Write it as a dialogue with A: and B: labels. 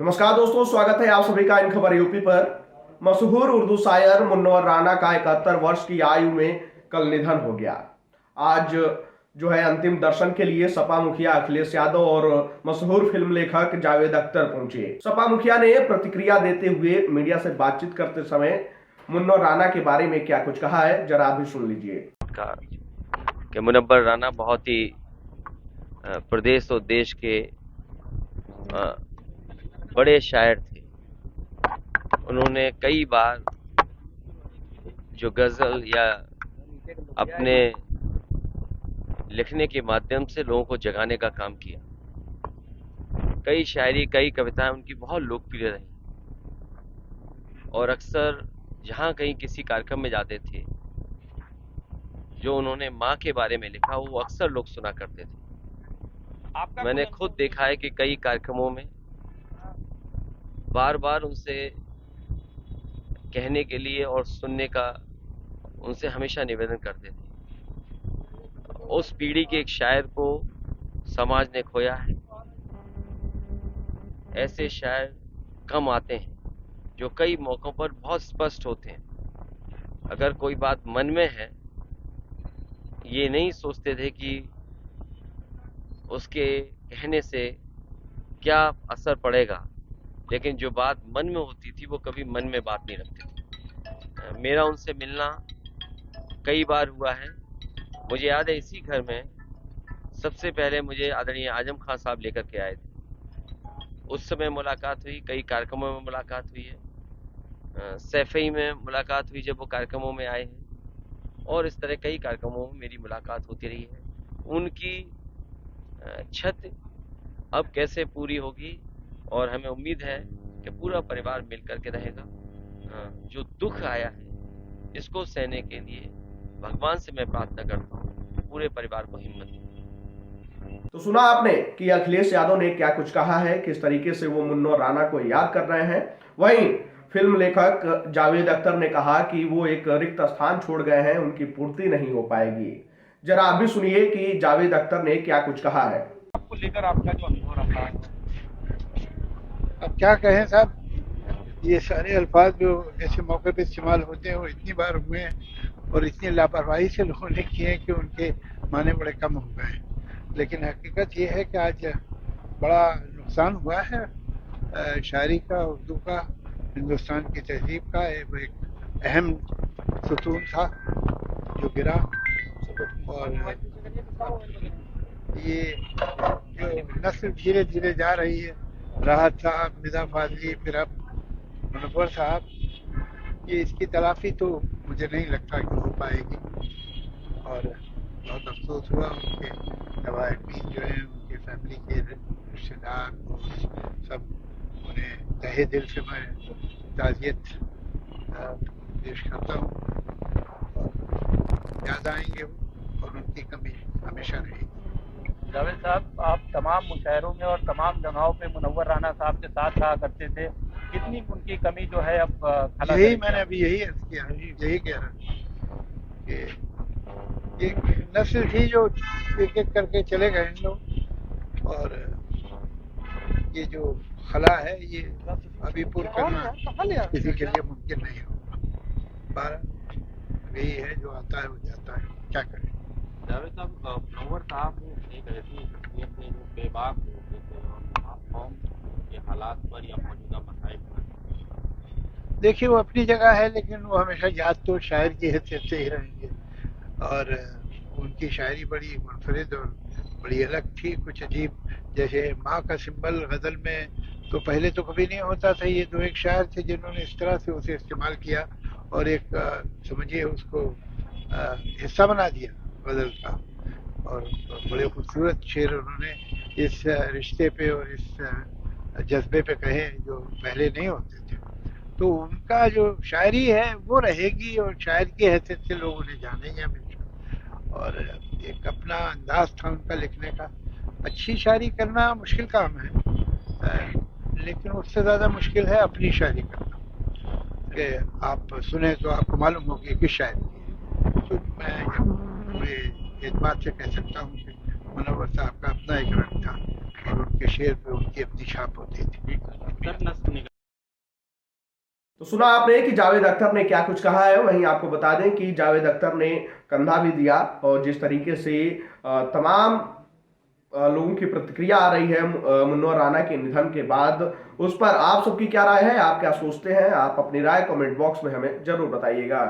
A: नमस्कार दोस्तों, स्वागत है आप सभी का इन खबर यूपी पर। मशहूर उर्दू शायर मुन्नवर राना का 71 वर्ष की आयु में कल निधन हो गया। आज जो है अंतिम दर्शन के लिए सपा मुखिया अखिलेश यादव और मशहूर फिल्म लेखक जावेद अख्तर पहुंचे। सपा मुखिया ने प्रतिक्रिया देते हुए मीडिया से बातचीत करते समय मुन्नवर राना के बारे में क्या कुछ कहा है, जरा आप भी सुन लीजिए।
B: कि मुनव्वर राना बहुत ही प्रदेश और देश के बड़े शायर थे। उन्होंने कई बार जो गजल या अपने लिखने के माध्यम से लोगों को जगाने का काम किया। कई शायरी, कई कविताएं उनकी बहुत लोकप्रिय रही और अक्सर जहां कहीं किसी कार्यक्रम में जाते थे, जो उन्होंने माँ के बारे में लिखा वो अक्सर लोग सुना करते थे। मैंने खुद देखा है कि कई कार्यक्रमों में बार बार उनसे कहने के लिए और सुनने का उनसे हमेशा निवेदन करते थे। उस पीढ़ी के एक शायर को समाज ने खोया है। ऐसे शायर कम आते हैं जो कई मौकों पर बहुत स्पष्ट होते हैं। अगर कोई बात मन में है, ये नहीं सोचते थे कि उसके कहने से क्या असर पड़ेगा, लेकिन जो बात मन में होती थी वो कभी मन में बात नहीं रखते थे। मेरा उनसे मिलना कई बार हुआ है। मुझे याद है, इसी घर में सबसे पहले मुझे आदरणीय आजम खान साहब लेकर के आए थे। उस समय मुलाकात हुई, कई कार्यक्रमों में मुलाकात हुई है। सैफई में मुलाकात हुई जब वो कार्यक्रमों में आए हैं, और इस तरह कई कार्यक्रमों में मेरी मुलाकात होती रही है। उनकी छत अब कैसे पूरी होगी, और हमें उम्मीद है कि पूरा परिवार मिलकर के रहेगा। जो दुख आया है इसको सहने के लिए भगवान से मैं प्रार्थना करता हूँ पूरे परिवार को हिम्मत दे।
A: तो सुना आपने कि अखिलेश यादव ने क्या कुछ कहा है, किस तरीके से वो मुन्नवर राना को याद कर रहे हैं। वहीं फिल्म लेखक जावेद अख्तर ने कहा कि वो एक रिक्त स्थान छोड़ गए हैं, उनकी पूर्ति नहीं हो पाएगी। जरा आप भी सुनिए कि जावेद अख्तर ने क्या कुछ कहा है।
C: आपको लेकर आपका जो अनुभव रहा है।
D: अब क्या कहें साहब, ये सारे अल्फाज जो ऐसे मौके पे इस्तेमाल होते हैं वो इतनी बार हुए हैं और इतनी लापरवाही से लोगों ने किए हैं कि उनके माने बड़े कम हो गए हैं। लेकिन हकीकत ये है कि आज बड़ा नुकसान हुआ है शायरी का, उर्दू का, हिंदुस्तान की तहजीब का। वो एक अहम सुतून था जो गिरा, और ये जो नस्ल धीरे धीरे जा रही है, राहत साहब, निज़ाम फाजली, फिर अब मुनव्वर साहब, ये इसकी तलाफी तो मुझे नहीं लगता कि हो पाएगी। और बहुत अफसोस हुआ उनके तवाईन जो हैं, उनके फैमिली के रिश्तेदार सब, उन्हें तहे दिल से मैं ताज़ियत पेश करता हूँ। और याद आएंगे वो, और उनकी कमी हमेशा रहेगी।
C: जावेद साहब, आप तमाम मुशायरों में और तमाम जगहों पे मुनव्वर राना साहब के साथ रहा करते थे। कितनी उनकी कमी जो है अब खला
D: यही मैंने अभी यही अर्ज किया, यही कह रहा कि एक नस्ल थी जो एक एक करके चले गए इन लोग, और ये जो खला है ये अभी पूर्ण करना किसी के लिए मुमकिन नहीं होगा। 12 यही है, जो आता है वो जाता है, क्या करें।
E: जावेद साहब, मुनव्वर साहब एक ऐसी शख्सियत थे जो बेबाक होते थे और कौम के हालात पर या मौजूदा मसाइल पर।
D: देखिए, वो अपनी जगह है, लेकिन वो हमेशा याद तो शायर की हैसियत से ही रहेंगे। और उनकी शायरी बड़ी मुनफरिद और बड़ी अलग थी, कुछ अजीब। जैसे माँ का सिंबल गज़ल में तो पहले तो कभी नहीं होता था। ये दो एक शायर थे जिन्होंने इस तरह से उसे इस्तेमाल किया और एक समझिए उसको हिस्सा बना दिया गज़ल का। और बड़े खूबसूरत शेर उन्होंने इस रिश्ते पे और इस जज्बे पे कहे जो पहले नहीं होते थे। तो उनका जो शायरी है वो रहेगी, और शायर की हैसियत से लोग उन्हें जानेंगे हमेशा। और एक अपना अंदाज था उनका लिखने का। अच्छी शायरी करना मुश्किल काम है, लेकिन उससे ज़्यादा मुश्किल है अपनी शायरी करना, कि आप सुने तो आपको मालूम हो कि किस शायर की है। तो मैं पूरे एतमाद से कह सकता हूँ कि मुनव्वर साहब का अपना एक रंग था और उनके शेर पे उनकी अपनी छाप होती थी।
E: सर नस निकल
A: तो सुना आपने कि जावेद अख्तर ने क्या कुछ कहा है। वहीं आपको बता दें कि जावेद अख्तर ने कंधा भी दिया और जिस तरीके से तमाम लोगों की प्रतिक्रिया आ रही है मुन्ना राणा के निधन के बाद, उस पर आप सबकी क्या राय है, आप क्या सोचते हैं? आप अपनी राय कमेंट बॉक्स में हमें जरूर बताइएगा।